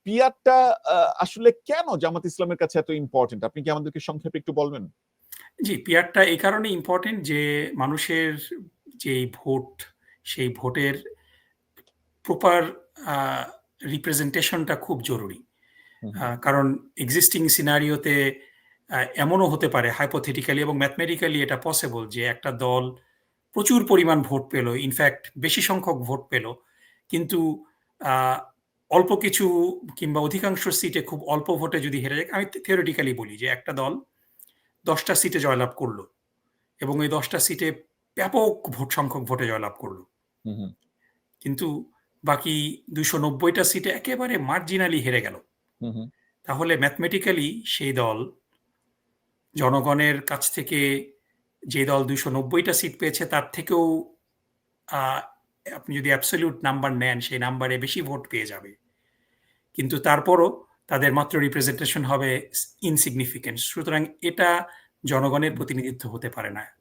পিয়ারটা আসলে কেন জামাত ইসলামের কাছে এত ইম্পর্টেন্ট? আপনি কি আমাদেরকে সংক্ষেপে একটু বলবেন? জি, পিয়ারটা এই কারণে ইম্পর্টেন্ট যে মানুষের যেই ভোট, সেই ভোটের প্রপার আ রিপ্রেজেন্টেশনটা খুব জরুরি। হুম, হুম, কারণ এক্সিস্টিং সিনারিওতে এমনও হতে পারে হাইপোথেটিক্যালি এবং ম্যাথমেটিক্যালি এটা পসিবল যে একটা দল প্রচুর পরিমাণ ভোট পেল। ইনফ্যাক্ট বেশি সংখ্যক ভোট পেল। কিন্তু আ অল্প কিছু কিংবা অধিকাংশ সিটে খুব অল্প ভোটে যদি হেরে যায়, আমি থিওরিটিক্যালি বলি যে একটা দল ১০ টা সিটে জয়লাভ করল এবং এই ১০ টা সিটে ব্যাপক ভোট সংখ্যক ভোটে জয়লাভ করল। হুম, হুম, কিন্তু বাকি ২৯০ টা সিটে একেবারে মার্জিনালি হেরে গেল। হুম, হুম, তাহলে ম্যাথমেটিক্যালি সেই দল জনগণের কাছ থেকে যে দল ২৯০ টা সিট পেয়েছে তার থেকেও আ আপনি যদি অ্যাবসোলিউট নাম্বার নেন, সেই নাম্বারে বেশি ভোট পেয়ে যাবে। কিন্তু তারপরও তাদের মাত্র রিপ্রেজেন্টেশন হবে ইনসিগনিফিক্যান্ট। সুতরাং এটা জনগণের প্রতিনিধিত্ব হতে পারে না।